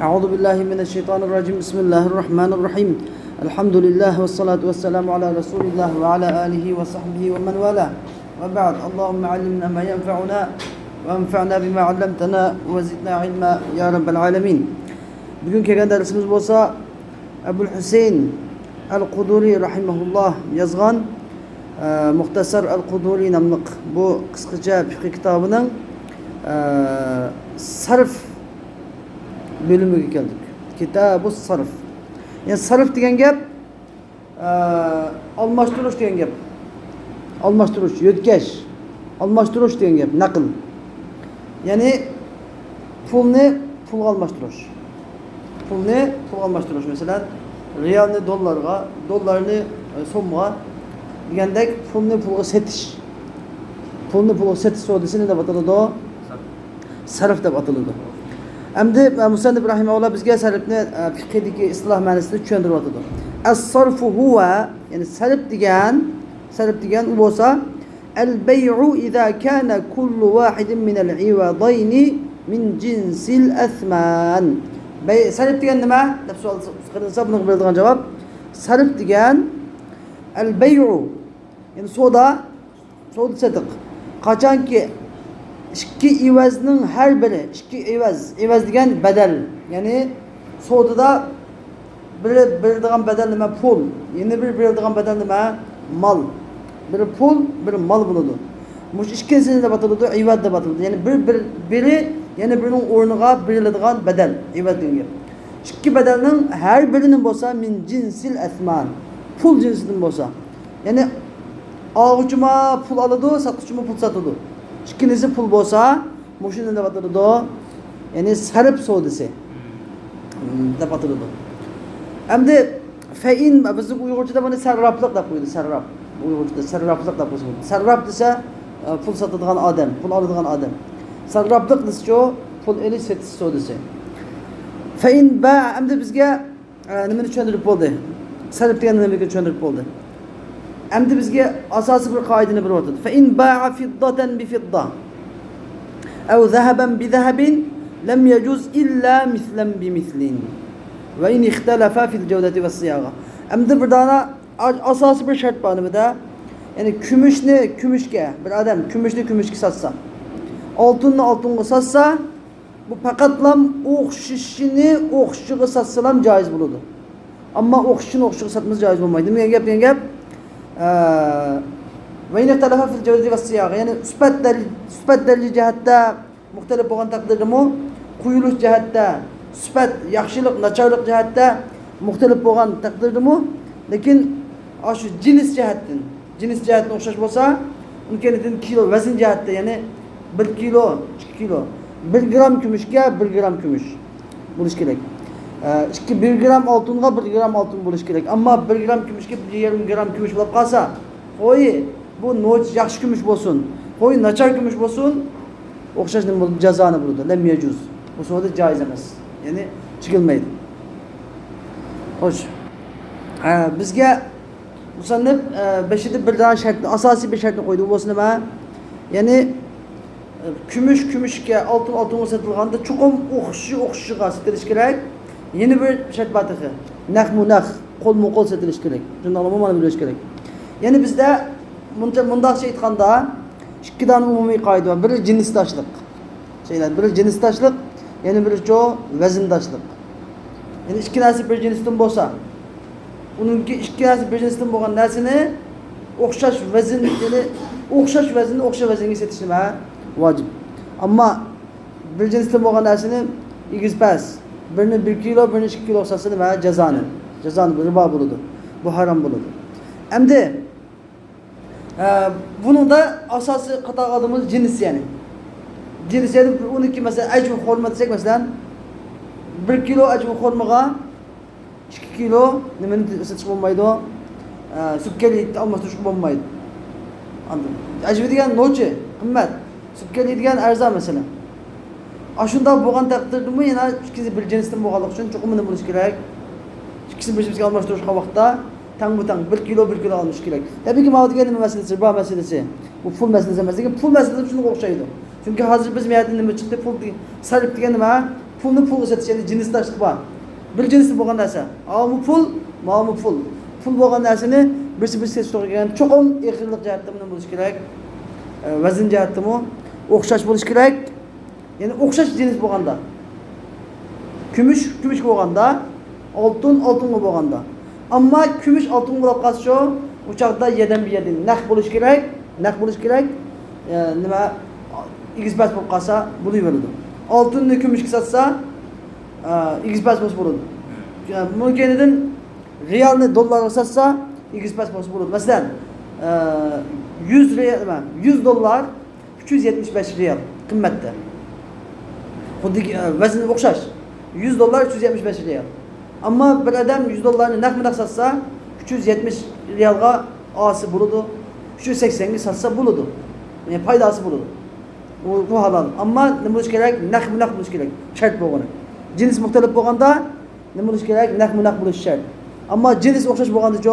أعوذ بالله من الشيطان الرجيم بسم الله الرحمن الرحيم الحمد لله والصلاة والسلام على رسول الله وعلى آله وصحبه ومن والاه وبعد اللهم علمنا ما ينفعنا وانفعنا بما علمتنا وزدنا علما يا رب العالمين. Bugün kelgan dersimiz bolsa Abul Husayn Al-Quduri rahimahullah yazgan Muhtasar Al-Quduri namlıq bu kıskaca fiqh kitabının sarf bölümüge geldik. Kitab-ı sarf. Yani sarf degan gap almashtirish degan gap. Almashtirish, yötkash, almashtirish degan gap, naql. Yani pulni pulga almashtirish. Pulni pulga almashtirish. Mesela riyalni dollarga, dollarni so'mga degandek pulni pulga setish. Pulni pulga setish savdosini deb ataladi. Sarf deb ataladi. Endi Musannif rahimahullah bizga sarfni fiqhdagi istiloh ma'nosida tushuntirib o'tadi. As-sarfu huwa, yani sarf degan u bo'lsa al-bay'u idza kana kullu wahidin min al-iwadayn min jinsil athman. Sarf degan nima? deb savol qilinsa buni beradigan javob sarf degan al-bay'u, yani savdo satiq. Qachonki ikki evazning har biri, ikki evaz degan badal, ya'ni savdoda biri beradigan badal nima? Pul. Yana biri beradigan badal nima? Mal. Biri pul, biri mal bo'ladi. Mush ikkinchisini deb ataladi, evaz deb ataladi. Ya'ni biri yana birining o'rniga beriladigan badal, evaz degan. Ikki badalning har birining bo'lsa min jinsil asman, pul jinsidan bo'lsa. Ya'ni oluvchima pul oladi, sotuvchima pul sotadi. İkincisi pul bo'lsa, mushuni deb ataladi. Yani sarf savdosi deb ataladi. Endi fa'in biz Uyg'urchada buni sarraflik deb qo'ydi, sarraf. Uyg'urchada sarraflik deb qo'ydi. Sarraf desa pul sotadigan odam, pul oladigan odam. Sarraflik desa pul elish setish savdosi. Fa'in ba endi bizga nimani tushuntirib bo'ldi? Sarf degan nimaga tushuntirib bo'ldi? Endi bizga asosiy bir qoidani berib o'tadi. Fa in ba'a fiddatan bi fidda aw zahaban bi zahabin lam yajuz illa mislan bi mislin va in ikhtalafa fil jawdati was siyagha. Endi bir dana asosiy bir shart bor nimada? Yani kumushga bir odam kumushga satsa, oltinni oltinga satsa, bu faqatlam o'xshishiga satsalam joiz bo'ladi. Ammo o'xshishiga satmasa joiz bo'lmaydi. Nima degan gap? Ve yine telafa fil cevzi ve siyagı, yani sübet derli cihatta muhtelif olan takdirimi, kuyuluş cihatta, sübet, yaxşılık, naçarlık cihatta muhtelif olan takdirimi, lekin şu cins cihattin okşaş olsa, onun kendinin kilo, vezin cihatta, yani 1 kilo, 2 kilo, 1 gram kümüşke 1 gram kümüş buluş gerek. 1 gram altınga 1 gram altın buluş gerek. Ama 1 gram kümüşke 1,5 gram kümüş bulup kalsa, oy bu yaxşı kümüş bolsun, oy naçar kümüş bolsun, okşaşın cezanı buldu. Lem yecuz. Bu sonuçta caiz emas. Yani çıkılmaydı. Hoş. Bizge Musannif beşide bir tane şartını, asasi bir şartını koydu. Bu bolsun nima? Yani kümüşke altın satılganda çokum o'xshishiga satilish kerak. Yeni bir shart batiqi. Naq qo'l satilish kerak. Shundan umuman bilish kerak. Yani bizde mundaqcha aytganda ikkidan umumiy qoida var. Biri jinsdoshlik. Biri jinsdoshlik, yana biri vazndoshlik. Yani ikki narsa bir jinsdan bo'lsa, uningki ikki narsa bir jinsdan bo'lgan narsani o'xshash vazn, ya'ni o'xshash vaznni o'xshash vaznga setish nima? Vacib. Ama bir cinsden bo'lgan narsani egiz pas. Birini 1 kilo, birini 2 kilo olsa nima? Jazani bu riba bo'ladi. Bu haram bo'ladi. Endi bunun da asosiy qatag'adimiz cins yani. Cins yani uniki mesela ajv xurma desak mesela 1 kilo ajv xurmaga 2 kilo nimani setish bo'lmaydi? Sukkali almashtirish bo'lmaydi. Anladın? Ajv degan nochi qimmat. Sukkali degan arzon mesela. Ashunda bo'lgan taqdirdimi yana ikkisi bir jinsdan bo'lganligi uchun cho'qimini bo'lish kerak. İkisini bir-biriga almashtirishga vaqtda tang 1 kilo olmish kerak. Tabii ki mana degan nima masalasi, riba masalasi. Bu pul masalasi emas, lekin pul masalasi shunga o'xshaydi. Çünkü hazır biz miyatında nima chiqdi? Pul sarf degan nima? pulni pulga sotish, ya'ni jinsdashlik bor. Bir jinsli bo'lgan narsa. Avmi pul, ma'mi pul. Pul bo'lgan narsani birisi so'ragan cho'qim iqliq jihatdan bo'lish kerak. Vazn jihatdami o'xshash bo'lish kerak. Ya'ni o'xshash jins bo'lganda. Kumush bo'lganda, oltinga bo'lganda. Ammo kumush oltinga bo'lib qolsa shu uchoqda yerdan bir yerdan naq bo'lish kerak. Nima igizbas bo'lib qolsa bo'laveradi. Oltinni kumushga sotsa igizbas bo'ladi. Mumkinidan realni dollarga sotsa igizbas bo'ladi. Masalan, 100 riyal emas, 100 dollar 375 riyal qimmatda. Xuddi vazni o'xshash. 100 dollar 375 riyal. Ammo bir odam 100 dollarni naqd sotsa 370 riyalga olsa bo'ladi. 380 ga sotsa bo'ladi. Ya'ni foydasi bo'ladi. Bu halol. Ammo nima bo'lish kerak? Naqd bo'lish kerak. Shart bo'lgan. Jins muxtalif bo'lganda nima bo'lish kerak? Naqd bo'lish shart. Ammo jins o'xshash bo'lganda-chi,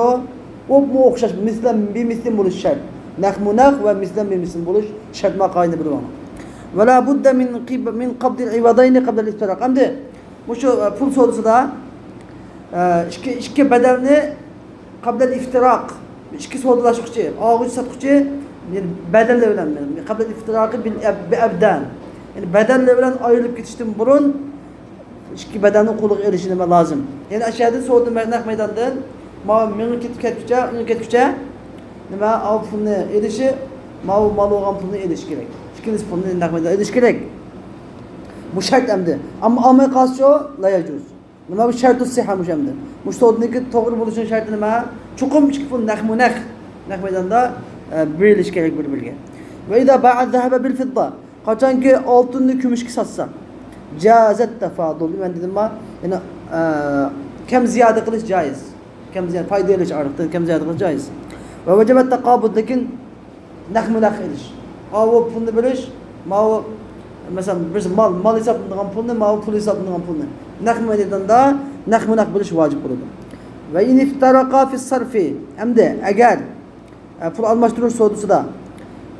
o'xshash, mislan bo'lish shart. Naqd va mislan bo'lish shart maqoyini bilib oling. ولا بد من قبض العوضين قبل الافتراق. Endi bu shu pul savdosida ikki badalni qabla al-iftiroq, ikki savdolashuvchi, olg'uchi sotuvchi badallar bilan qabla al-iftiroqi bil abdan. Ya'ni badallar bilan ayrilib ketishdan burun ikki badalni qo'lga elishi nima lozim? Ya'ni ashada savdo maydondan meni ketguncha nima pulni elishi, mal olgan pulni elish kerak. İkiniz pulni naqd edish kerak. Bu shart endi. Ammo olmay qolsa la yajuz. Nima bu shartu siha endi. Bu savdoniki to'g'ri bo'lishi sharti nima? Chuqum ikki pul naqd maydonda berilish kerak bir-biriga. Va idza ba'a zahaba bil fidda. Qachonki oltinni kumushga sotsa, jazat tafadul. Men dedimmi? Ya'ni kam ziyoda qilish joiz. Kam ziyoda foyda olish ariqdan kam ziyoda qilish joiz. Va vajabat taqabud, lekin naqd edish. Mavi pulni bilish, mavi mesela biz mal hisoblangan pulni, mavi pul hisoblangan pulni. Naqd maydonda naqd bilish vojib bo'ladi. Va in iftaraqa fi sarfi. Endi agar pul almashtirish savdosida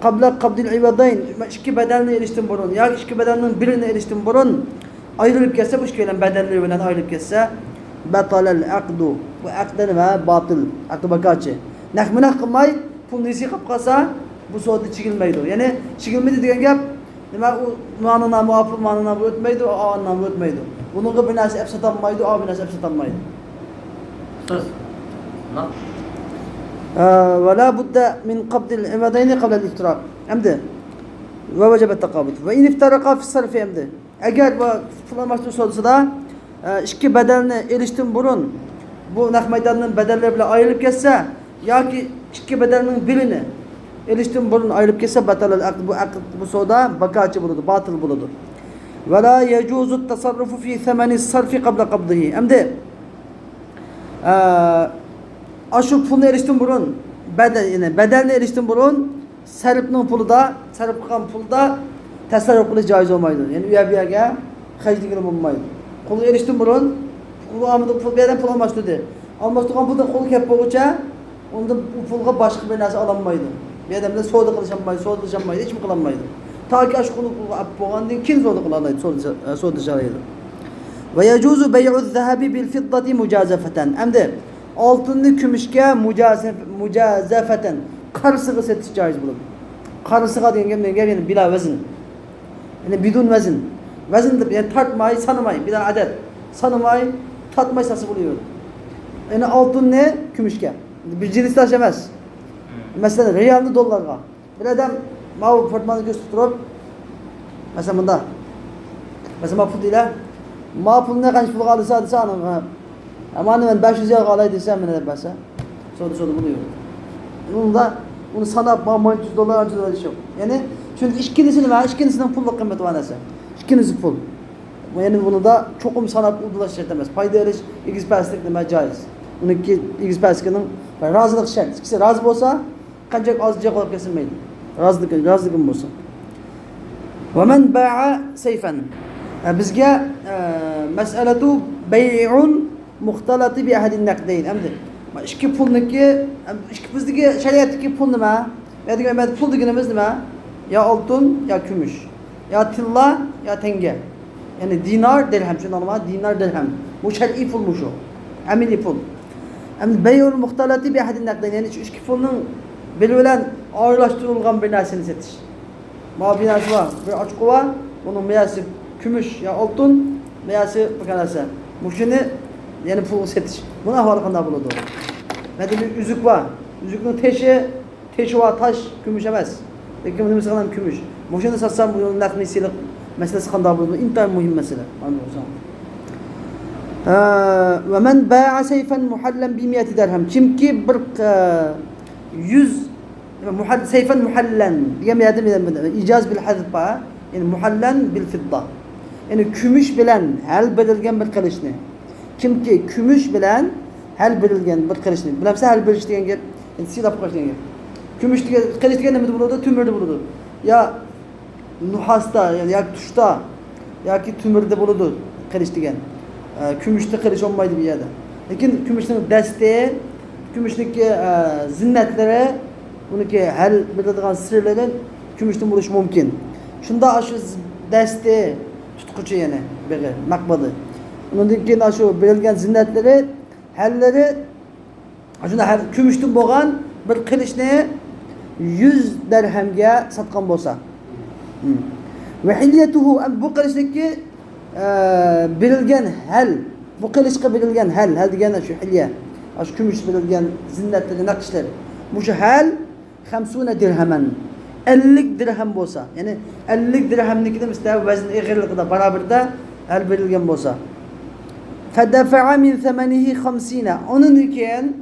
qabla qabdil ivadayn ikki badalni elishdan burun yoki ikki badalning birini elishdan burun ayrilib ketsa, bu ikkilan badallar bilan ayrilib ketsa, batalal aqdu. Bu aqd nima? Batil. Aqd bakachi. Naqd qilmay pulni siqib qolsa bu savdo chigilmaydi. Ya'ni chigilmaydi degan gap nima? U ma'nona muvofiq ma'nona o'tmaydi, o'nna o'tmaydi. Buningga bir narsa afsatanmaydi, bir narsa afsatanmaydi. Va la budda min qabd al-ibadayn qabla al-iftiraq. Endi va vajaba at-taqabud. Va in iftaraqa fi sarfi endi. Agar bu pul almashtirish savdosida ikki badalni elishdan burun bu naqd maydonning badallari bilan ayrilib ketsa yoki ikki badalning birini elishdan burun ayrilib ketsa batalal aqd, bu savdo bakachi bo'ladi, batil bo'ladi. Va la yajuzu at-tasarrufu fi thamani as-sarfi qabla qabdihi. Endi shu pulni elishdan burun badalni elishdan burun sarfning pulida, sarf qilgan pulda tasarruf qilish joiz bo'lmaydi. Ya'ni u yerga xajligini bo'lmaydi. Pulni elishdan burun pul berdan pul almashtirdi. Almashtirgan pulda qo'l kelib bo'lguncha unda u pulga boshqa bir narsa ololmaydi. Bu odamda savdo qilisholmaydi, hech kim qilolmaydi. Toki shu pulni olib bo'lgandan keyin savdo qilolmaydi, savdo jarayoni. Va yajuzu bay'u az-zahabi bil fiddati mujazafatan. Endi oltinni kumushga mujazafatan qarisiga sotish joiz bo'ladi. Qarisiga degan gap ya'ni bila vazn. Ya'ni bidun vazn. Vazn deb ya'ni tartmay, sanamay, bila adad. Sanamay, tatmay sotsa bo'laveradi. Ya'ni oltinni kumushga. Bir jinsdash emas. Masalan, realni dollarga. Bir odam mav portmonni ko'rsatib turib, masalan bunda. Masalan, pul deylar. Ma pulni qancha pulga olsa desa, ammo men 500 ga olay desam, meni deb basa, savdo bo'laveradi. Unda uni sanab, ma 300 dollar, 300 dollar yo'q. Ya'ni chunki ikkinisining pullik qiymati bor narsa. Ikkinisi pul. Ya'ni bunda cho'qim sanab udlash shart emas. Foyda olish, egizpaslik nima joiz. Uniki egizpaskning rozilik shart. Ikkisi rozi bo'lsa, qancha ozga qolib kesilmaydi. Roziligim bo'lsa. Va man ba'a sayfan. Bizga mas'alatu bay'un muxtalati bi ahadin naqdayn. Endi ikki pulniki, bizdagi shariatdagi pul nima? Degan pul deganimiz nima? Ya oltin, ya kumush, ya tilla, ya tanga. Yani dinar dirhem şu normal dinar dirhem. Bu şer'i pul mu şu? Ameli pul. Hem beyul muhtalati bir ahadin nakden yani şu iki pulun bilen ağırlaştırılgan bir narseni setiş. Ma bir narsa var. Bir açık var. Bunun meyası gümüş ya altın meyası bakanası. Bu şimdi yani pul setiş. Buna farkında buludu. Ve de bir yüzük var. Yüzükün teşi var taş gümüş emez. Peki bunu mesela gümüş. Bu şimdi satsam bunun naknisiyle meselesi kanda buludu. İntihar mühim mesele. Ve men ba'a seyfen muhallen bi 100 dirhem. Kim ki bir 100 seyfen muhallen diye mi adım icaz bil hazba yani muhallen bil fidda. Yani gümüş bilen hal berilgen bir kılıçni. Kim ki gümüş bilen hal berilgen bir kılıçni. Bilemse hal beriş degan gap, yani silap qo'sh degan gap. Gümüş degan kılıç degan nima bo'ladi? Tümürde bo'ladi. Ya nuhasda yoki tushda yoki tümürde bo'ladi kılıç degan. Gümüşte kılıç olmaydı bir yerde. Lakin gümüşün desteği, gümüşteki zinnetlere, bununki hal biladigan sırların gümüşten buluş mümkün. Şunda şu desteği tutkucu yani böyle makbadı. Ondan keyin şu berilgan zinnetleri, halleri şunda her gümüşten bo'lgan bir kılıçni 100 dirhemga satgan bo'lsa. Ve hilyetuhu bu kılıçdaki berilgan hal bu qilishga berilgan hal degani shu hilya shu kumush berilgan zinnatli naqshlar bu shu hal 50 dirhaman 50 dirham bo'lsa ya'ni 50 dirhamnikida misli vazn ig'irligida barobarda hal berilgan bo'lsa fadafa'a min thamanihi 50 onun keyin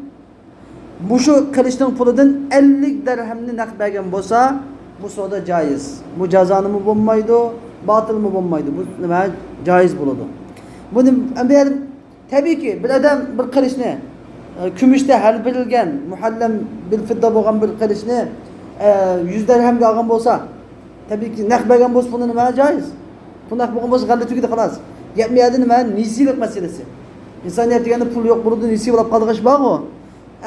bu shu qilishning pulidan 50 dirhamni naqd bergan bo'lsa bu savdo joiz bu jazonimi bo'lmaydi batıl mı bo'lmaydi bu nima joiz bo'ladi. Buni tabii ki bir adam bir qilishni kumushda hal berilgan muhallam bil fidda bo'lgan bir qilishni 100 dirhamga olgan bo'lsa tabii ki naqd bergan bo'lsa buni nima joiz. Bu naqd bo'lgan bo'lsa g'alla tugidi xolos. Gap bu yerda nima nisilik masalasi. Insoniyat deganda pul yo'q bo'ladi, nisi bo'lib qolgan ish bor-ku.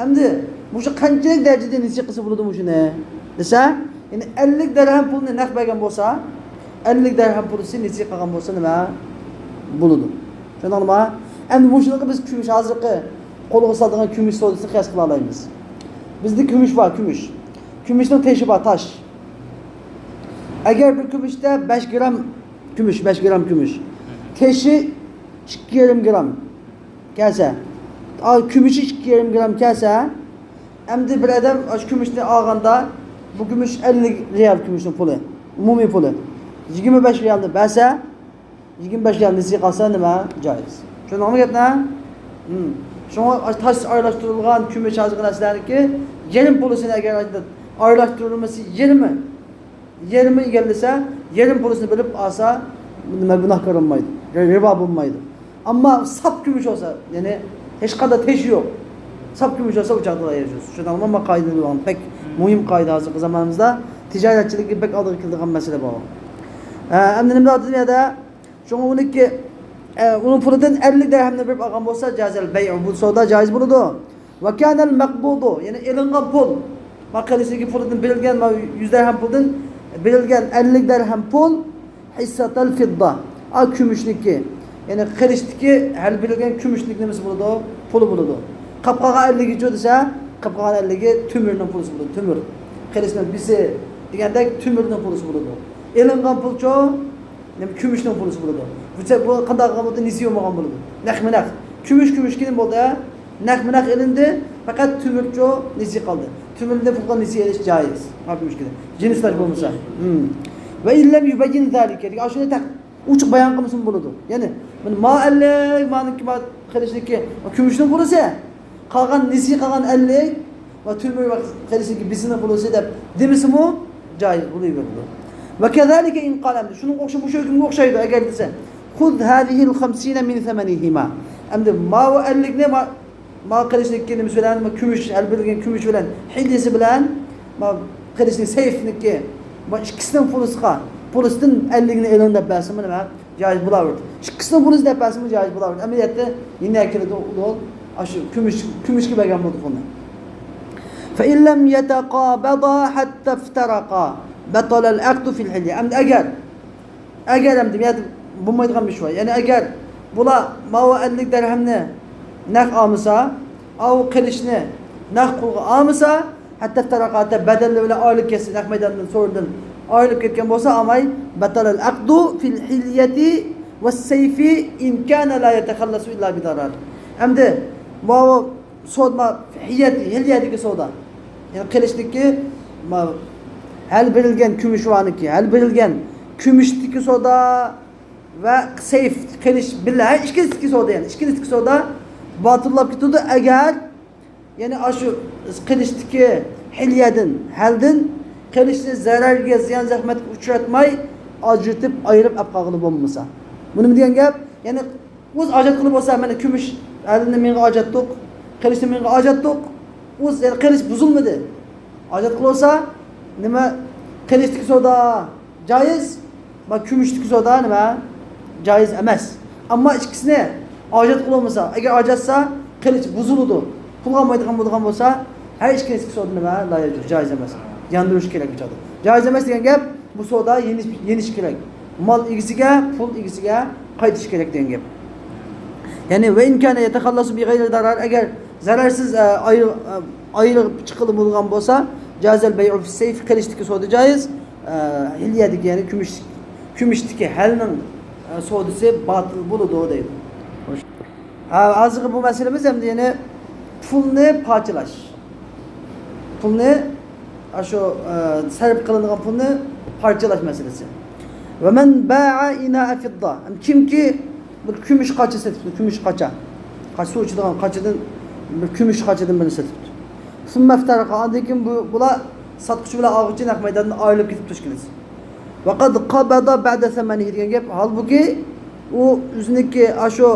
Endi bu shu qanchalik darajada nisi qilsa bo'ladi bu shuni desa, ya'ni 50 dirham pulni naqd bergan bo'lsa 50 dirham pulisi nesi qilgan bo'lsa nima bo'ladi. Tushundingmi? Endi bu shunaqa biz kumush hozirgi qo'lga soladigan kumush savdosini qiyos qila olamiz. Bizda kumush bor, kumush. Kumushning teshi bor, tosh. Agar bir kumushda 5 gram kumush, 5 gram kumush. Teshi 2,5 gram kelsa, kumushi 2,5 gram kelsa, endi bir odam shu kumushni olganda bu kumush 50 real kumushning puli, umumiy puli. 25 riyalni bersa 25 riyal nisi qalsa nima joiz. Tushundingmi gapni? Shunga tosh aralashtirilgan kumush hozirgi narsalarniki yarim pulisini agar aralashtirilmasi yarmi egallasa yarim pulisini bilib olsa nima gunohkor bo'lmaydi, ribo bo'lmaydi. Ammo sap kumush olsa, ya'ni hech qanday teshi yo'q. Sap kumush olsa uchoqda yeyasiz. Tushundingmi? Mana qoida bo'lgan, pek muhim qoida hozirgi zamonimizda tijoratchilikka pek oldiga keladigan masala bor. Endi nima deydi? Şuna onun pulidan 50 dirhamni berib olgan bo'lsa jazal bay' bu savdo joiz bo'ladi. Va kanal maqbudu yani elingan pul maqalisidagi pulidan berilgan 100 dirham puldan berilgan 50 dirham pul hissatal fidda kumushniki yani qilishdiki hal berilgan kumushlik nimasi bo'ladi? Puli bo'ladi. Qapqaga 50 ga desa qapqaga 50 ga tümürning puli bo'ladi. Tümür qilishning bisi degandek tümürning puli bo'ladi. Elingan pulcho kumushning puli bo'ladi. Bu qanday qilib nisi yo'magan bo'ladi. Naq-naq. Kumush keyin bo'ldi. Naq-naq elindi, faqat tümürcho nisi qoldi. Tümürde pulga nisi elish joiz. Haqimiz keyin. Jinslar bo'lmasa. Va illam yubayyin zalika. Shuni taq uchiq bayon qilmasin bo'ladi. Ya'ni ma 50 maniki ma qilishniki kumushning pulisi qolgan nisi qolgan 50 va tümür va qilishniki bisining pulisi deb demisimi joiz bo'laveradi. Ve kezalike in qalam şunun o'xshab bu hukmga o'xshaydi agar desa khud hadhihi al-50 min thamanihima endi ma va 50 ne ma qilishlikni bilan kumush albilgan kumush bilan hilyasi bilan ma qilishlik sayfniki ma ikkisining pulisidan 50 ni e'lon deb bersa nima joiz bo'laveradi. Ikkisining pulisi deb bersa joiz bo'laveradi. Amaliyotda yana kiradi shu kumushga bergan bo'ldi buni. Fa in lam yataqabada hatta iftaraqa batala al-aqd fi al-hilya. Endi agar ham bo'lmaydigan bir ish bor. Ya'ni agar bular mavo 50 dirhamni naq olmasa, av qilishni naq pulga olmasa, hatta taraqatda badalli bilan oylik kelsa, naq maydondan so'rdan oylik ketgan bo'lsa, amay batalal aqdu fil hilyati was sayfi in kana la yatakhallasu illa bi darar. Endi bu sodma hilyatiki soda. Yani qilishniki hal berilgan kumushvaniki, hal berilgan kumushniki soda va sayf qilish billahi ikkinchisi soda, yani ikkinchisi soda batillab ketdi agar yani shu qilishniki hilyadan, haldan qilishni zararga, ziyon zahmatga uchratmay ajratib ayirib olib qolg'ili bo'lmasa. Buni degan gap, ya'ni o'z ajat qilib bo'lsa, mana kumush halini menga ajatdik, qilishni menga ajatdik. O'z yani qilish buzilmadi. Ajat qilsa, nima qilishniki soda joiz, va kumushniki soda nima joiz emas. Ammo ikkisini ajat qilolmasa, agar ajatsa qilish buziladi. Pul olmaydigan bo'lgan bo'lsa, har ikkinchisi soda nima joiz emas. Yandirish kerak bo'ladi. Joiz emas degan gap, bu soda yenish kerak. Mal egisiga, pul egisiga qaytish kerak degan gap. Ya'ni va imkana yatakhallasu bi g'ayri darar, agar zararsiz ayirib chiqilib bo'lgan bo'lsa, jazal bay'u fi sayf qilishniki soda joiz, hilyadiki ya'ni kumushniki halning sodasi batil bo'ladi deydi. Hozirgi bu masalamiz ham ya'ni pulni parchalash. Pulni shu sarf qilingan pulni parchalash masalasi. Va man ba'a ina'a fidda. Kimki bir kumush qacha sotibdi, kumush qacha. Suv ichadigan qachadan bir kumush qachadan birini sotibdi. Summa iftaraqa, undan keyin bular sotquchi bilan oluvchi naq maydondan ayrilib ketib tushkiniz. Va qad qabada ba'da thamanihi degan gap, halbuki u o'ziniki shu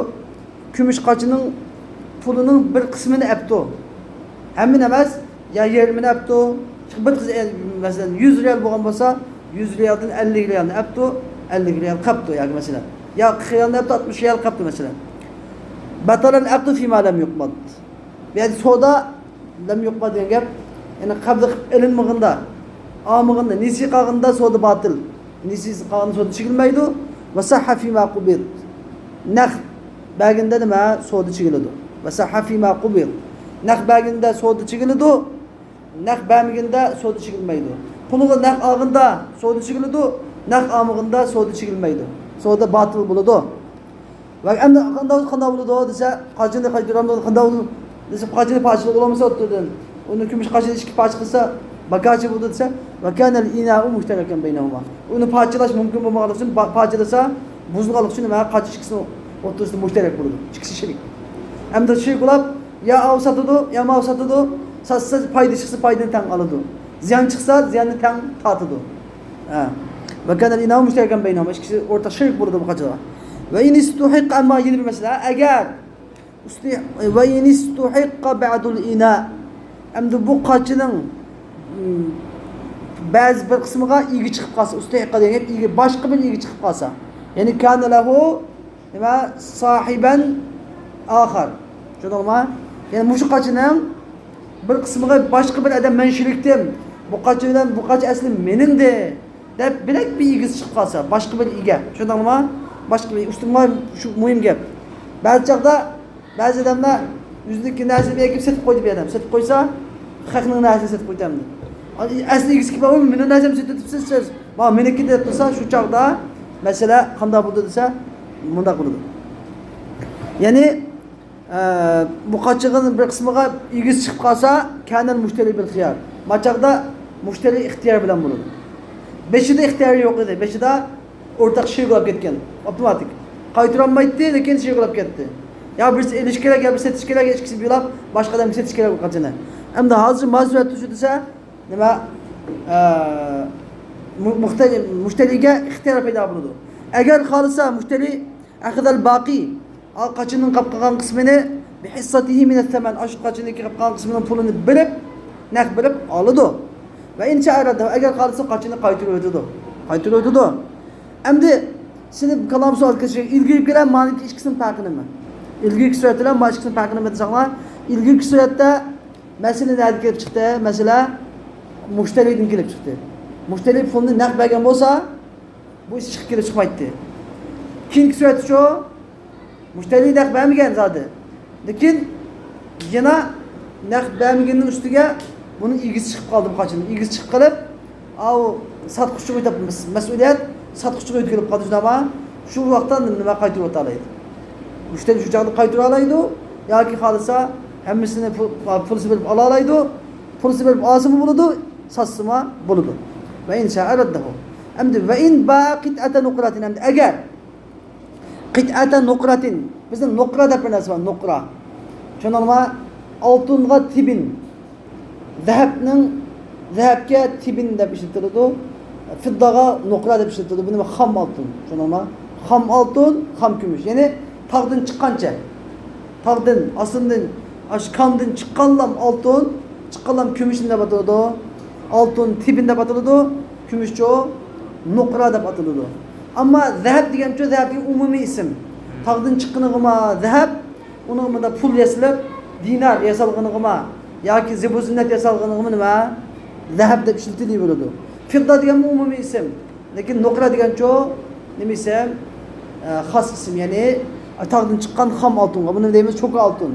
kumush qachining pulining bir qismini apti. Hamma emas, ya yarmini apti. Bir masalan 100 riyal bo'lgan bo'lsa, 100 riyaldan 50 riyalni apti, 50 riyal qapti yoki masalan. Ya 40 riyalni apti, 60 riyal qapti masalan. Batalan aqdu fi ma lam yuqbad. Yani soda lam yuqbad degan gap, yani qabd ilinmag'inda, olmag'inda, nisi qag'inda soda batil. Nisi qag'inda soda chigilmaydi va sahha fi ma qubid. Naq baginda nima soda chigiladi. Va sahha fi ma qubid. Naq baginda soda chigiladi, naq bamiginda soda chigilmaydi. Pulga naq olg'inda soda chigiladi, naq olmag'inda soda chigilmaydi. Soda batil bo'ladi. Va endi qanday bo'ladi desa, qachonni qaytaramdi, qanday bo'ladi desa, qachonni parchalar bo'lmasa o'tdirdim. Uni kumush qachonni ikki parcha qilsa, bakachi bo'ldi desa, va kanal ina'u mushtarakan baynahuma. Uni parchalash mumkin bo'lmaganligi uchun parchalasa, buzilganligi uchun nima qachi ikkisini o'ttirishda mushtarak bo'ladi. Ikkisi shirik. Endi shirik bo'lib, ya avsatadi, ya mavsatadi, satsa foyda chiqsa foydani tang oladi. Ziyon chiqsa ziyonni tang tortadi. Ha. Va kanal ina'u mushtarakan baynahuma. Ikkisi o'rtaq shirik bo'ladi bu qachada. Ve in istuhiqqa, amma yeni bir mesele, eğer ve in istuhiqqa ba'dul ina, endi bu qachining ba'zi bir qismiga igi chiqib qolsa, istuhiqqa degan igi boshqa bir igi chiqib qolsa, ya'ni kana lahu nima sohiban oxir. Tushundingmi? Ya'ni mushu qachining bir qismiga boshqa bir odam menshirikdim. Bu qachi bilan bu qachi asli meningdi deb bilak bir igi chiqib qolsa, boshqa bir ega. Tushundingmi? Başka bir üstüne şu mühim gap. Bazı çağda bazı adamlar yüzündeki narsani ekip setip koydu bir adam. Setip koysa hakının narsini setip koydu hem de. Asli ikisi gibi olmuyor. Benim narsimi setip siz. Bak meniki de tutsa şu çağda mesela kanda buldu dese bunda buldu. Yani bu kaçığın bir kısmına ilgisi çıkıp kalsa kendin müşteri bir hıyar. Maçakda müşteri ihtiyar bilen bulur. Beşi de ihtiyar yok dedi. Beşi de ortak şey olab ketgan, otomatik. Qaytaranmaydi, lekin şey olab ketdi. Ya birisi elish kerak, ya birisi setish kerak, ikisi bilab, boshqa odam setish kerak qachini. Endi hozir mazmurat tushi desa, nima mushtariga ixtiyor paydo bo'ladi. Agar xolisa mushtari ahdal baqi, qachining qolib qolgan qismini bi hissatihi min at-thaman, ash qachining qolib qolgan qismining pulini bilib, naq bilib oladi. Va incha arada agar xolisa qachini qaytarib o'tadi. Qaytarib o'tadi. Endi seni kalam sual qilishga ilgili bilan maniki ikkisini farqi nima? Ilgili surat bilan mana ikkisini farqi nima desanglar, ilgili suratda masala nima kelib chiqdi? Masala mushtaridan kelib chiqdi. Mushtari pulni naq bergan bo'lsa, bu ish chiqib kelib chiqmaydi. Keyingi surati shu. Mushtari naq bermagan zodi. Lekin yana naq bermaganning ustiga buni ig'iz chiqib qoldi bu qachon. Ig'iz chiqib qolib, sotquchiga o'tib mas'uliyat sotquchiga o'tkazilib qoldi shunama. Shu vaqtda nima qaytarib o'talaydi? Mushtari shu joyda qaytarib olaydi yoki xolisa hammasini pulsi berib ola oladi. Pulsi berib olsa bo'ladi, sotsima bo'ladi. Va in sha'araddahu. Endi va in baqitata nuqratin endi agar qit'ata nuqratin bizda nuqra deb bir narsa bor, nuqra. Tushunarmi? Oltinga tibin. Zahabga tibin deb ishlatiladi. Fiddaga nuqra deb ishlatiladi. Buni xam oltin. Tushunarmi? Xam oltin, xam kumush. Ya'ni tog'dan chiqqancha. Tog'dan, aslından kandan chiqqanlam oltin, chiqqanlam kumush deb ataladi. Oltin tibin deb ataladi. Kumushcho nuqra deb ataladi. Ama zahab degan şu zahabning umumiy ism. Tog'dan chiqqanig'ima zahab, uningda pul yasilib, dinar yasalganig'ima yoki zibuzinnat yasalganig'ima nima? Zahab deb ishlatiladi bo'ladi. Fidda degan umumiy ism. Lekin nuqra degan şu nima ism? Xos ism, ya'ni tog'dan chiqqan xam oltinga buni deymiz cho'ka oltin.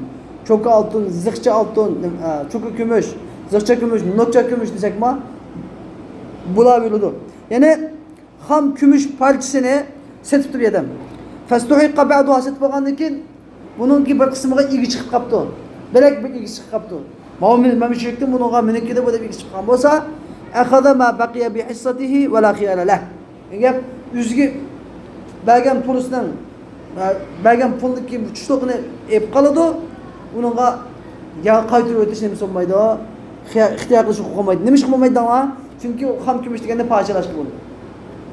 Cho'ka oltin, ziqcha oltin, cho'ka kumush, ziqcha kumush, nokcha kumush desakmi? Bular bo'ladi. Ya'ni xam kumush parchasini setib turib edim. Fastuhiqa ba'duha setib olgandan keyin buningki bir qismiga igi chiqib qapti. Bilak bir igi chiqib qapti. Mana shirkdan buningga minikida bo'lib igi chiqqan bo'lsa, akhadha ma baqiya bi hissatihi va la khiyara lah. Gap o'ziga bergan pulisidan bergan pulniki chuchliqini ep qoladi. Uningga ya qaytarib o'tish nima bo'lmaydi. İxtiyor qilish huquqi bo'lmaydi. Nima ish qilmaydi ama? Chunki xam kumush deganda parchalashga bo'ladi.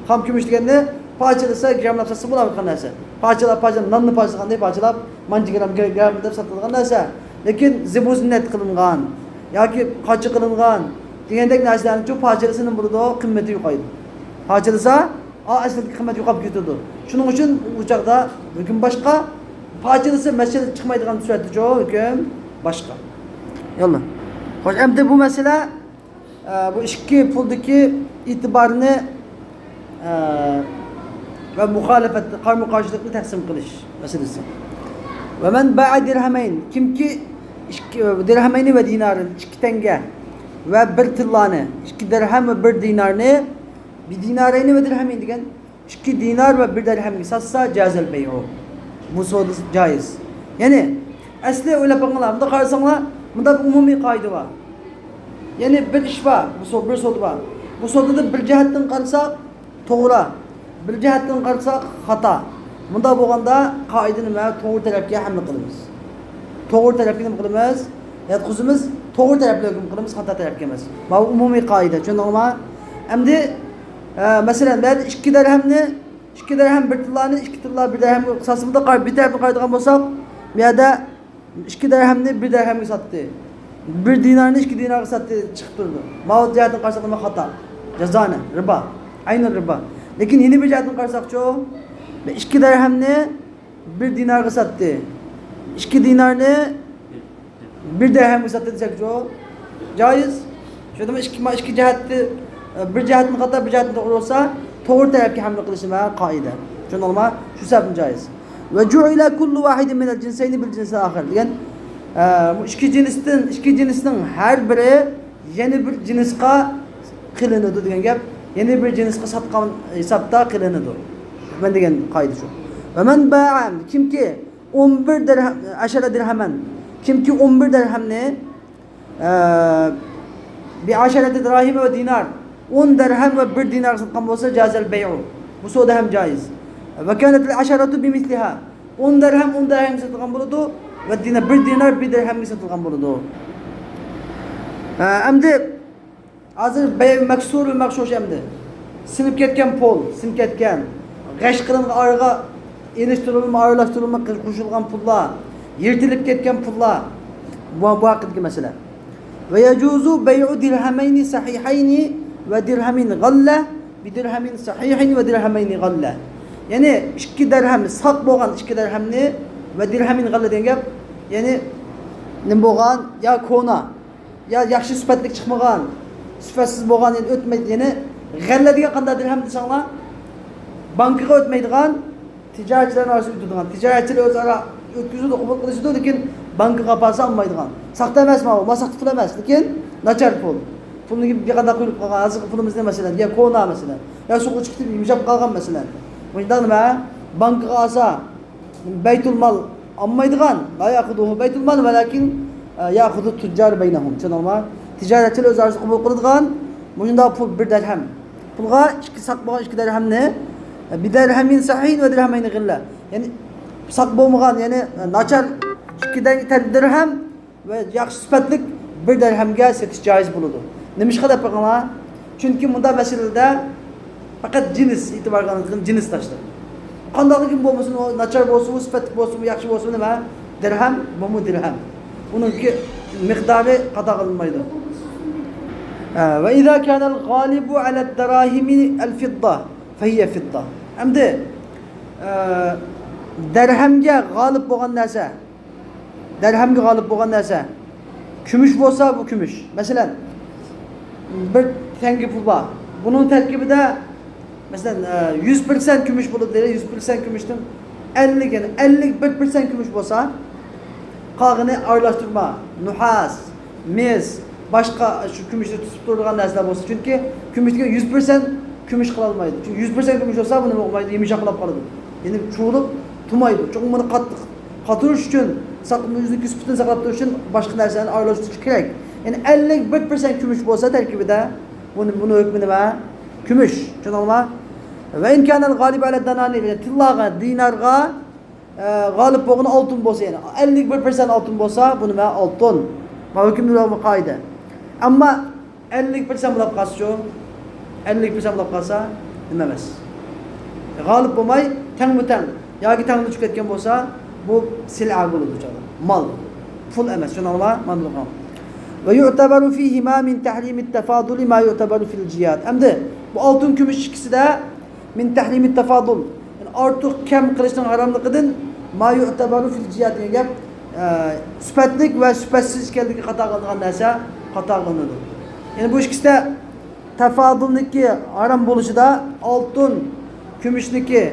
Xam kumush deganda parchalasa gramlab satsa bo'ladi qanday parchalab nonni parchalaganda parchalab mancha gram deb sotilgan narsa. Lekin zibuzinnat qilingan yoki qochi qilingan degandek narsalarning shu parchalasini bo'ladi, qiymati yo'qaydi. Parchalasa aslida qiymati yo'qolib ketadi. Shuning uchun u chaqda hukm boshqa, parchalasa masala chiqmaydigan suratda hukm boshqa. Yo'lla. Xo'sh, endi bu masala bu ikki puldagi e'tiborni ve muhalefet, karşı-karşılıklı taksim kılış meselesi. Ve men ba'a dirhamayn, kimki dirhamayni ve dinarın, iki tenge ve bir tillani, iki dirham ve bir dinarını, bir dinarayni ve dirhamayn degen, iki dinar ve bir dirham satsa cazel bey'u. Bu soru caiz. Yani asli öyle bakınlar, bunda karşısınlar, bunda umumi kaydı var. Yani bir iş var, bir soru var. Bu soruda da bir cihetten karşısak, to'g'ri. Bir jihatdan qarasak xato. Bunda bo'lganda qoidani va to'g'ri tarafga hamla qilamiz. To'g'ri tarafga nima qilamiz? Yatqizimiz, to'g'ri tarafga hukm qilamiz, xato tarafga emas. Bu umumiy qoida. Tushundingmi? Endi masalan, ben 2 dirham bir tillani, 2 tillar bir dirham qisasida bir tarafni qaraydigan bo'lsak, bu yerda 2 dirhamni 1 dirhamga sotdi. 1 dinarni 2 dinarga sotdi chiqib turdi. Bu jihatdan qarasak nima xato? Jazoni, riba. Aynen riba. Lekin yeni bir jihatdan qarasaqchi, 2 dirhamni 1 dinarga sotdi. 2 dinarni 1 dirhamga sotdi desakchi, joiz. Shunda ikki jihatni bir jihatni xato, bir jihatni to'g'ri bo'lsa, to'g'ri tarafga hamla qilish va qoida. Tushundingmi? Shu sababdan joiz. Ve ju'ila kullu wahidin min al-jinsayni bil jinsi akhar. Degan bu ikki jinsning har biri yana bir jinsga qilinadi degan gap. Yeni bir cinsga satgan hesapta qilinadi. Men degan qoida shu. Va man ba'a kimki 11 dirham, 10 dirhaman, kimki 11 dirhamni bi 10 dirham ve dinar, 10 dirham ve 1 dinar satgan bo'lsa jazal bey'u. Bu savdo ham joiz. Va kanat al-asharatu bimithliha. 10 dirham satgan bo'ladi va 1 dinar 1 dirhamga satgan bo'ladi. Endi hozir maksur ve makshush endi. Sinib ketgan pul, sinib ketgan, g'ash qilingan oraga erishtirilma, aralashtirilma qo'shilgan pullar, yirtilib ketgan pullar. Bu haqidagi masala. Ve yajuzu bay'u dirhamayni sahihayni ve dirhamin ghalla bi dirhamin sahihin ve dirhamayni ghalla. Yani 2 dirham saq bo'lgan 2 dirhamni ve dirhamin ghalla degan gap, ya'ni nim bo'lgan ya kona, ya yaxshi sifatli chiqmagan, sifatsiz bo'lgan, endi o'tmaydi, ya'ni g'alla degan qanday dirham desanglar, bankaga o'tmaydigan tijoratchilar orasida o'tadigan, tijoratchilar o'zaro o'tkazuvdi, qabul qilishdi, lekin bankka qapasi olmaydigan. Saxta emasmi bu? Saxta pul emas, lekin nachar pul. Pulni bir qadar qo'yib qolgan, hozir pulimizni masalan, yo ko'na masalan, yo suv chiqib yumshab qolgan masalan. Bunda nima? Bankka olsa baytul mal olmaydigan, la yaquduhu baytul mal, lakin ya'xudu tujjar baynahum. Tushunarmi? Tijoratchilar o'zaro qabul qiladigan bunda pul 1 dirham. Pulga 2 saq bo'lgan 2 dirhamni bir dirhamin sahihin va dirhamayn g'illa. Ya'ni saq bo'lmagan, ya'ni nachar 2 dirham va yaxshi sifatli 1 dirhamga setish joiz bo'ladi. Nimishqa deb qo'yganlar? Chunki bunda masalada faqat jins e'tibor qilingan, jins tashdir. Qandayligim bo'lmasin, o nachar bo'lsin, sifatli bo'lsin, yaxshi bo'lsin nima? Dirham, bu dirham. Uningki miqdori qada qilinmaydi. Va idza kana al-ghalibu 'ala ad-darahim al-fidda fa hiya fidda. Endi dirhamga g'olib bo'lgan narsa, dirhamga g'olib bo'lgan narsa kumush bo'lsa, bu kumush. Masalan, 1 tanga pul bor. Buning tarkibida masalan 100% kumush bo'ladi, 100% kumushdan 50 yani 51% kumush bo'lsa, qolgani aralashtirma, nuhas, mis, boshqa shu kumushni tutib turadigan narsalar bo'lsa, chunki kumushga 100% kumush qila olmaydi. Chunki 100% kumush bo'lsa, buni bo'lmaydi, yumshoqlab qoladi. Ya'ni chuqurib tumaydi. Chunki buni qattiq qatirish uchun, o'zini sifatini saqlab turish uchun boshqa narsalarni aralashtirish kerak. Ya'ni 51% kumush bo'lsa tarkibida, buni hukmi nima? Kumush. Tushunarmi? Va in kana al-g'alib ala danani, tillaga, dinarga g'olib bo'lgan oltin bo'lsa, ya'ni 51% oltin bo'lsa, bu nima? Oltin. Bu hukmlar qoida. Ammo 50% bo'lib qolsa-chu, 50% bo'lib qolsa nima emas. G'olib bo'lmay, tang-mutang yoki tangni tushib ketgan bo'lsa, bu sil'a bo'ladi o'chadi. Mol, pul emas, tushunarmi? Mamluqam. Va yu'tabaru fihi ma min tahrim at-tafadul ma yu'tabaru fil jihad. Endi bu oltin kumush ikkisida min tahrim at-tafadul, yani ortiq kam qilishning haromligidan ma yu'tabaru fil jihad degan gap, sifatlik va sifatsiz ekanligi qata qilingan narsa qata qilinadi. Ya'ni bu ikkisida tafadulniki harom bo'lishida oltin kumushniki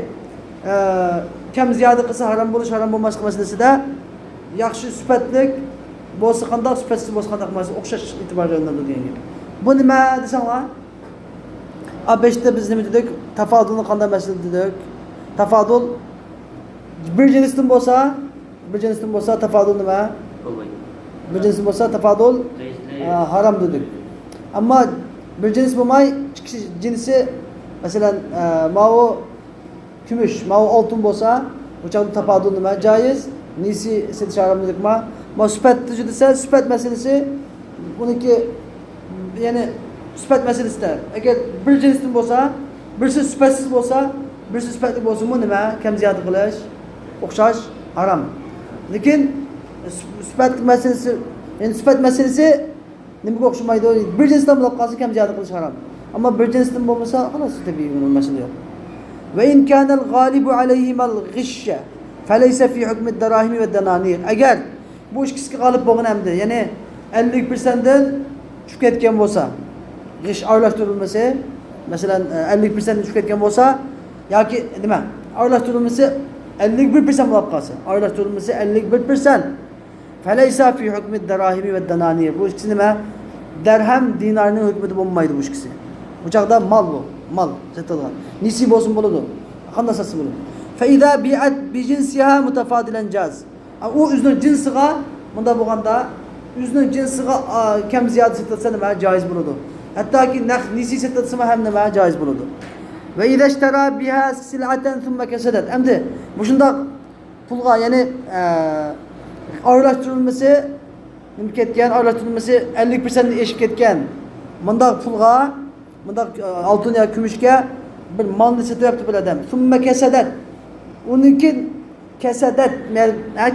kam ziyoda qilsa harom bo'lish, harom bo'lmaslik masalasida yaxshi sifatlik bo'lsa qanday, sifatsiz bo'lsa qanday emas, o'xshash e'tibor beriladi degan gap. Bu nima desanglar? A5da biz nima dedik? Tafadulni qanday masala dedik? Tafadul bir jinsdan bo'lsa, tafadul nima? Bir jinsdan bo'lsa tafadul harom dedik. Ammo bir jins bo'lmay, ikki jinsi masalan ma'u kumush, ma'u oltin bo'lsa, bu chaqda tafadul nima? Joiz. Nisi setish harom dedikmi? Ma sifat desa, sifat masalasi uniki, ya'ni sifat masalasida agar bir jinsdan bo'lsa, birisi sifatsiz bo'lsa, birisi sifatli bo'lsa, bu nima? Kam ziyoda qilish, o'xshash harom. Lekin sifat masalasi, ya'ni sifat masalasi nimaga o'xshamaydi? Bir jinsdan bo'lib qolsa kam ziyoda qilish harom. Ammo bir jinsdan bo'lmasa, xolos tabiiy bunun masala yo'q. Va in kana al-ghalibu alayhim al-ghishya falaysa fi hukm ad-darahim va ad-dananir. Agar bu ikkisiga g'olib bo'lgan hamda, ya'ni 50% dan tushib ketgan bo'lsa, g'ish aralashtirilmasa, masalan 50% dan tushib ketgan bo'lsa yoki nima? Aralashtirilmasa 51% bo'lib qolsa, aralashtirilmasa 51%. Falaysa fi hukm ad-darahim va ad-dananir. Bu ikkisi nima? Dirham, dinarning hukmida bo'lmaydi bu ikkisi. Bu chaqda mol bu, mol sotilgan. Nisi bo'lsin bo'ladi. Qanday sotsa bo'ladi. Fa idza bi'at bi jinsiha mutafadilan jaz. U o'zining jinsiga, bunda bo'lganda o'zining jinsiga kam ziyoda sotilsa nima joiz bo'ladi. Hattoki naq nisi sotilsa ham nima joiz bo'ladi. Va idza ishtara biha sil'atan thumma kasadat. Endi bu shundoq pulga, ya'ni aralashtirilmasi nima ketgan, aralashtirilmasi 50% eshib ketgan. Bundaq pulga, bundaq oltin yoki kumushga bir molni sotyapti bir odam. Thumma kasadat. Uniki kasadat,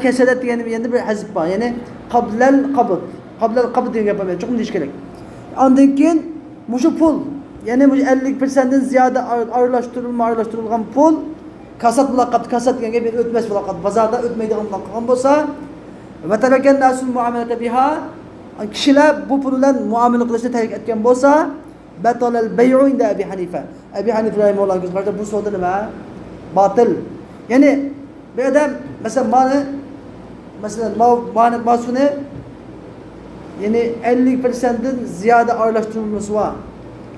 kasadat degani endi bir hazb bor. Ya'ni qablal qabd degan gap bor. Chuqur deyish kerak. Ondan keyin mushu pul, ya'ni 50% dan ziyoda aralashtirilgan pul kasat mulaqat, kasat degan gap o'tmas mulaqat, bozorda o'tmaydigan mulaqat bo'lsa, va tarakan nasul muomalata biha, kishilar bu pul bilan muomala qilishni tark etgan bo'lsa, batalal bay'u inda Abi Hanifa. Abi Hanifa rahimahulloh bu savdo nima? Batil. Yani bir adam mesela masunu yani 50%'den ziyade ağırlaştırılması var.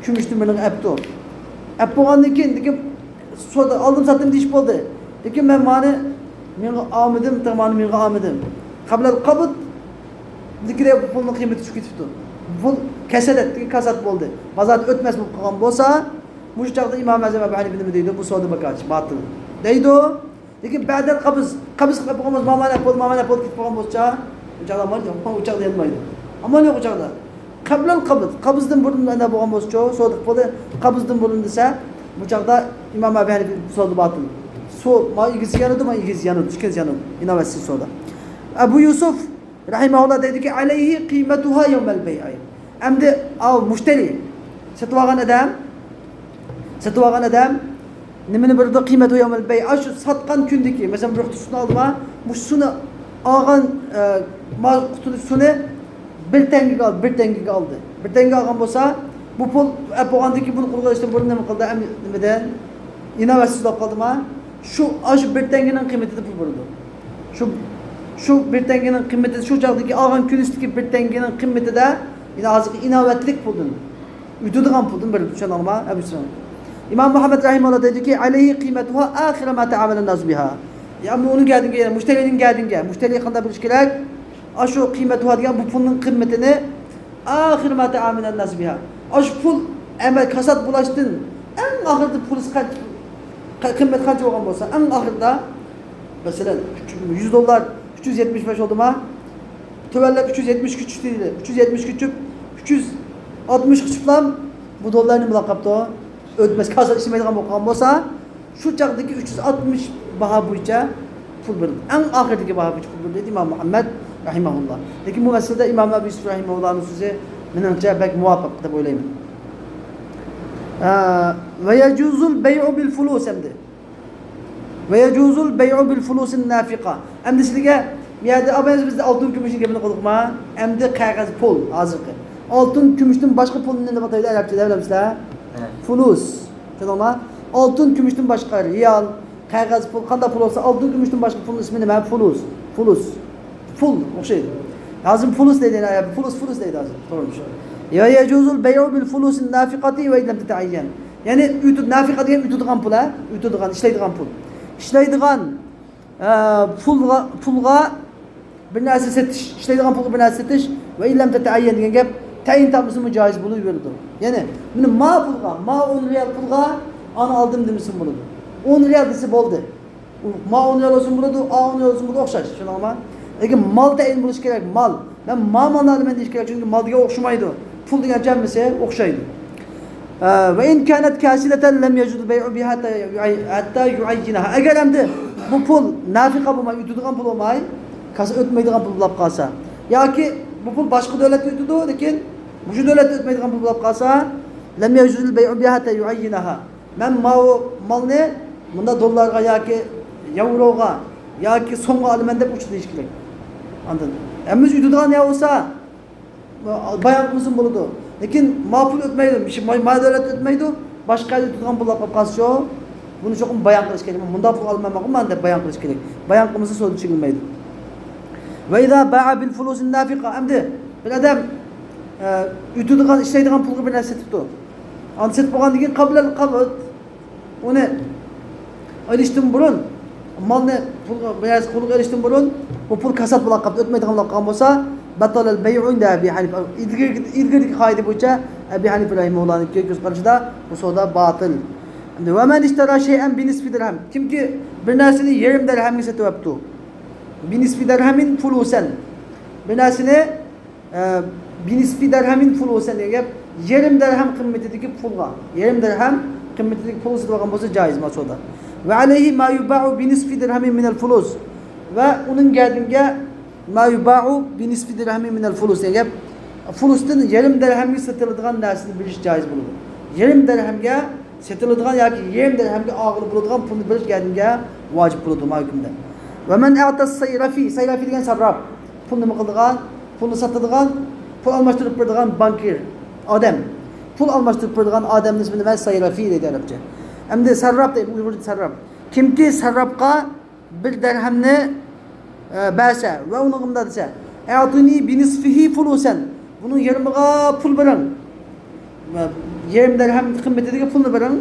Kümüştürmenin epto. Ep boğandan keyin soda aldım sattım diş oldu. Lekin ben mani almadım, tamamını menga almadım. Qabla qabd dikire bu pulning qiymati tushib ketibdi. Pul kasadat, kasat bo'ldi. Bazat o'tmas bo'lib qolgan bo'lsa, bu chaqda Imom Azam Abu Hanifa nima deydi? Bu savdo bakach, batil. Deydi. Lekin ba'dan qabz qilib qolamiz, mamana pul ketib qolgan bo'lsa, bu chaqda mal yo'q, bu chaqda yetmaydi. Ammo yo'q bu chaqda. Qabla qabzdan burun anda bo'lgan bo'lsa, savdo bo'ldi. Qabzdan burun desa, bu chaqda Imom Abu Hanifa savdo batil. Ma igisi yanıdı, ma igisi yanıdı, ikisi yanıdı. İnavesiz savdo. Abu Yusuf rahimahullah dedi ki aleyhi kıymetuha yevmel bey'i. Emdi al müşteri satıvagan adam nimeni burada kıymetu yevmel bey'i. Şu satkan kündeki mesela bir kutusunu aldı ma bu sunu ağan mal kutusunu bir tenge kaldı. Bir tenge algan bolsa bu pul yapogandaki bunu kullanıştı bunu nima qildi nimeden inavesiz kaldı ma şu bir tengenin kıymeti de pul burada. Şu bir tengenin kıymeti şu çağdaki ağan külüsteki bir tengenin kıymeti de yine azıcık inavetlik buldun. Üdüdüğün buldun böyle düşen alma. İmam Muhammed Rahimullah dedi ki aleyhi kıymetuha ahire ma teamelen naz biha. Yani onu geldin gel, müşterinin geldin gel. Müşteriye kadar bir işkiler. Şu kıymetuha diyen bu pulun kıymetini ahire ma teamelen naz biha. Şu pul emel kasat bulaştın. En ahırda pul kıymet kaç olan olsa en ahırda mesela $100 375 oldu mu? Tüveller 370 küçük değil. 370 küçük 360 küçüklam bu doların mülakapta ödmez kasa işlemeydiğin bakan olsa şu çağdaki 360 baha boyunca pul verir. En ahırdaki baha boyunca pul verir dedi İmam Muhammed rahimahullah. Lakin bu meselede İmam Ebu Yusuf rahimahullah'ın sözü menence pek muvaffak da böyleyim. Ve yecuzul bey'u bil fulus emdi. Ve yecuzul bey'u bil fulusin nafika. Emdi sizlige bir yerde abeniz bizde altın gümüşün gebini koyduk ma. Emdi kağıt pul azıkı. Altın gümüşün başka pulun ne bataydı Arapçada öyle misal? Fulus. Tamam. Altın gümüşün başka riyal, kağıt pul, kanda pul olsa altın gümüşün başka pulun ismi ne? Fulus. Pul o şeydi. Lazım fulus dediğine ya fulus dedi lazım. Doğrumuş. Ya yecuzul bey'u bil fulusin nafikati ve illem tetayyen. Yani ütüd nafika diyen ütüdüğün pula, ütüdüğün işleydiğin pul. İşleydiğin pulga bir narsa setiş, işleydiğin pulga bir narsa setiş ve illem tetayyen diyen gap tayin tapması mı caiz buluyor verilir. Yani bunu ma 10 riyal pulga ana aldım demişsin bunu. 10 riyal desi boldu. Ma 10 riyal olsun buludu, a 10 riyal olsun buludu okşaş. Şunu ama. Lakin mal tayin buluş gerek mal. Ben malını alıp ben gerek çünkü mal diye okşamaydı. Pul diye cemmese okşaydı. Ve in kânet kâsileten lem yecud bey'u biha hatta yuayyinaha. Eğer emdi bu pul nafika bulmay, ütüdüğün pul olmay, kasa ötmeydiğin pul bulup kalsa. Ya ki bu pul başka devlette ütüdü, lakin bu şu devlette ötmeydiğin pul bulup kalsa lem yecud bey'u biha hatta yuayyinaha. Ben mal ne? Bunda dolarga ya ki euroga ya ki songa alımen de uçtu işkilik. Anladın? Emiz ütüdüğün ya olsa bayan mısın buludu. Lakin mapul ötmeydi, ma devlet ötmeydi, başka yerde tutkan pul yapıp kalsıyor. Bunu çok bayan kılış gerek. Bunda pul almamak mı anda bayan kılış gerek. Bayan kılması soru çıkılmaydı. Ve izâ ba'a bil fulusin nafika. Emdi bir adam ütüdüğün, işleydiğin pulgu bir nesi tuttu. Anset boğan degen qablal qabd. Onu eriştim burun. Mal ne pul beyaz kuluk eriştim burun. Bu pul kasat bulan qabd ötmeydiğin bulan bolsa batal el bey'u inde Ebi Hanife. İlgirdik kaydı boyunca Ebi Hanife rahimahullah'ın göz karşıda bu soda batıl. Ve men iştera şey'en bi nisfi dirhem. Kim ki bir nasini yarım dirhem ise tevaptu. Bi nisfi dirhemin fulusen. Bir nasini bi nisfi dirhemin fulusen diye yarım dirhem kıymetindeki pulga. Yarım dirhem kıymetindeki pul satılgan bolsa caiz masoda. Ve aleyhi ma yuba'u bi nisfi dirhemin minel fulus. Ve onun geldiğinde ma yuba'u bi nisfi dirhemin minel fulus diye fulustan yarım dirhemge satılgan narsini biliş caiz bulunur. Yarım dirhemge satılgan ya ki yarım dirhemge ağır bulungan pulunu biliş geldiğinde vacip bulunur mahkumda. Ve men a'tas sayrafi degen sarraf. Pulunu mu kıldıgan, pulunu satılgan, pul almıştırıp bırdıgan bankir, adam. Pul almıştırıp bırdıgan adamın ismini ben sayrafi dedi Arapça. Hem de sarraf deyip Uygur'da sarraf. Kimki sarrafqa bir dirhamni berse ve onu qımda dese, "A'tini bi nisfihi fulusan." Bunun yarımıga pul bering. Yarım dirham qimmatidagi pulni bering.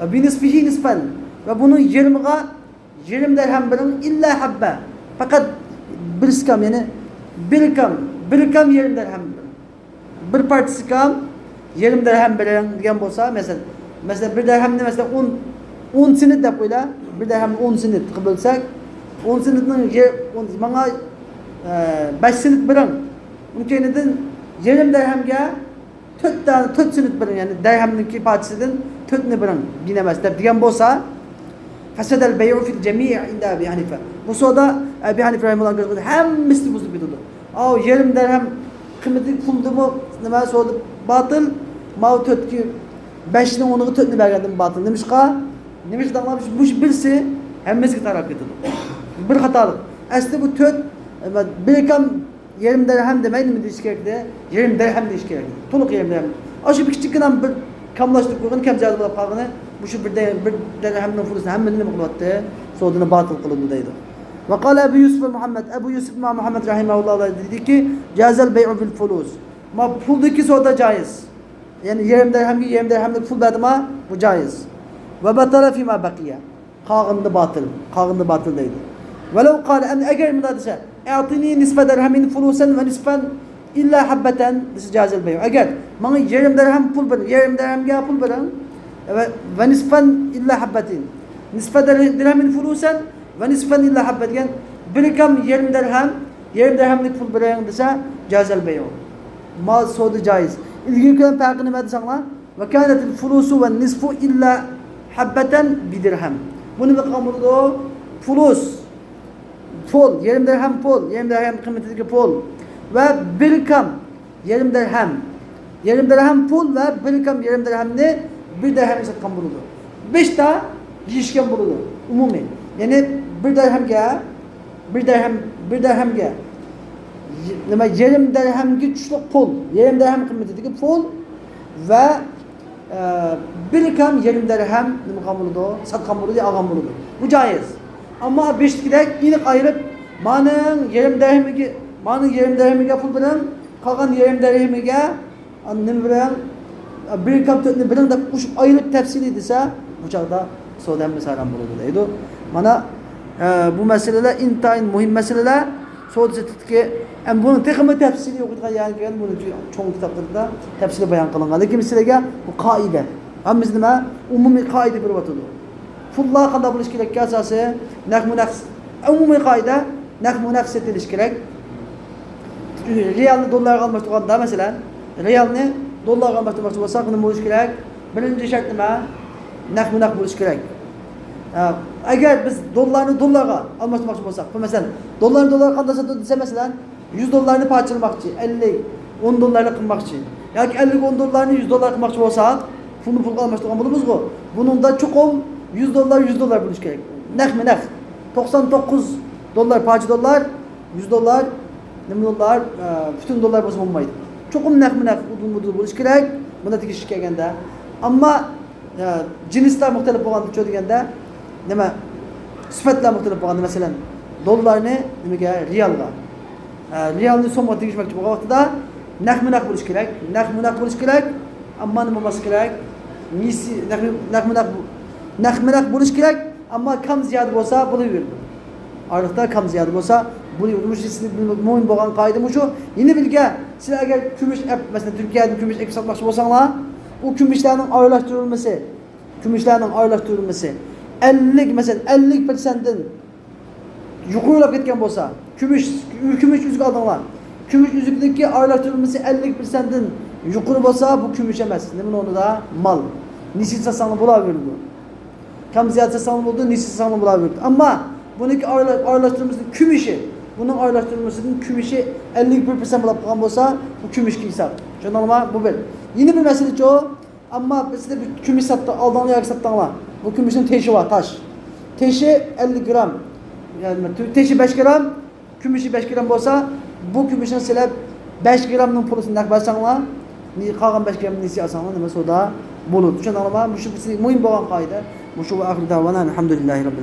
Ve bi nisfihi nisfan. Ve bunun yarım dirham bering illa habba. Fakat bir skam yani bir kam yarım dirham. Bir partisi kam yarım dirham bering degan bo'lsa, mesela bir dirhamni mesela 10 sinit deb qo'yla. Bir dirhamni 10 sinit qilib bo'lsak, 10 sinitning manga 5 sinit bering. Uni keyinidan yarım dirhamga 4 sinit bering, yani dirhamniki partisidan 4ni bering. Din emas deb degan bo'lsa, fasadal bay'u fil jami' inda Abi Hanifa. Bu soda Abi Hanifa rahimahullah gördü. Hammasi buzib ketdi. Av yarım dirham qimmatli puldimi nima so'di batıl, mav 4ki 5ni 10'unu 4ni bergandim batıl. Nimishqa danglamış bu birisi hammasiga tarab ketdi. Bir xatolik. Aslida bu 4 bir kam yarım dirham demaydi deyish kerakda, yarım dirham deyish kerak. To'liq yarım dirham. Shu bir kichikgina bir kamlashtirib qo'ygan, kamjalik bo'lib qolgani, bu shu bir dirhamning pulini hammani nima qilyapti? Sodini batıl qilindi deydi. Ve qala Abu Yusuf Muhammed, Abu Yusuf Muhammed rahimahullah dedi ki, "Cazal bey'u bil fulus." Ma puldaki soda caiz. Yani yarım dirhamlik pul berdima bu caiz. Ve batala fima baqiya. Qağındı batıl deydi. Velev qala en eğer mi dese, "A'tini nisfe dirhamin fulusan ve nisfen illa habbatan." This cazal bey'u. Eğer bana yarım dirham pul bering, yarım dirhamga pul bering ve nisfen illa habbatin. Nisfe dirhamin fulusan ve nisfen illa habbat degan bir kam yarım dirhamlik pul bering desa cazal bey'u. Mal sodu caiz. İlgili kalan farkı nima desanglar? Ve kânetil fulusu ve nisfu illa habbeten bi dirham. Bunu bir kamurdu fulus, pul, yarım dirham kıymetindeki pul ve bir kam yarım dirham pul ve bir kam yarım dirhamni bir dirham satkan buludu. 5 ta yiyishgan buludu umumi. Yani bir dirhamga nima yarım dirhamga tushliq pul, yarım dirham qiymatidagi pul ve bir kam yarım dirham nima qildi? Satgan bo'ldi, olgan bo'ldi. Bu joiz. Ammo beshlikdek aniq ayirib, "Mening yarım dirhamiga pul bilan, qolgan yarım dirhamiga nima bilan bir kam to'tni bilan" deb qo'shib ayirib tafsili desa, bu chog'da savdo haram bo'ladi deydi. Mana bu masalalar intayin muhim masalalar. So'zitdiki, buni texmi tafsili o'qigan, ya'ni buni cho'ng kitoblarda tafsili bayon qilingan. Lekin sizlarga bu qoida. Hammiz nima? Umumiy qoida berib o'tadi. Pullar qanday bo'lish kerak asosi? Umumiy qoida naqd etilish kerak. Realni dollarga almashtirganda, masalan, realni dollarga almashtirmoqchi bo'lsak, nima bo'lish kerak? Birinchi shart nima? Naqd bo'lish kerak. Eğer biz dollarga almashtirmoqchi bo'lsak, masalan, dollarni qanday sotadi desa, masalan, 100 dollarni parchalamoqchi, 50, 10 dollarni qilmoqchi yoki 50 10 dollarni 100 dollar qilmoqchi bo'lsak, pulga almashtirgan bo'lamiz-ku. Buningda cho'qim 100 dollar bo'lish kerak. Naq 99 dollar parcha dollar, 100 dollar, nima dollar, butun dollar bo'lsa bo'lmaydi. Cho'qim naq bo'lish kerak. Bunda tegish kelganda. Ammo jinslar muxtalif bo'lganda deganda nima sifatlar muxtalif bo'lganda, masalan, dollarni nimaga realni so'mga tegishmoqchi bo'lgan vaqtida naq bo'lish kerak. Naq bo'lish kerak. Ammo nima bo'lmasi kerak? Naq bo'lish kerak. Ammo kam ziyod bo'lsa bo'laveradi. Ariqda kam ziyod bo'lsa bo'laveradi. Bu sizning mo'min bo'lgan qoida bu shu. Yeni bilga, siz agar kumush, masalan, Turkiyadan kumush ekib sotmoqchi bo'lsanglar, u kumushlarning ayrılashtirilmasi 50 mesela 50%'den yukarıya ketken bolsa, kumush üzük aldыңlar. Kumush üzükdeki ayrılashtirilmasi 50%'den yukarı bolsa bu kumush emas. Nima onu da mal. Nisi satsanlar bo'laveradi. Kam ziyod satsanlar bo'ldi, nisi satsanlar bo'laveradi. Ammo buniki ayrılashtirilmasi bunun ayrılashtirilmasining kumushi 51% bo'lib qolgan bo'lsa, bu kumushga hisob. Tushundingizmi? Bu bir. Yeni bir mesele o. Ama sizde bir kumush aldığınız yak sattanlar. Bu kumuşun teşi var, taş. Teşi 50 gram. Yani teşi 5 gram, kumuşu 5 gram olsa, bu kumuşun size 5 gramның pulusunu nakbarsanlar, қалған 5 gram nesi alsanlar, nima soda bulur. Düşünün alama, bu şu muhim olan kaydı. Bu şu ve ahir davana, elhamdülillahi rabbil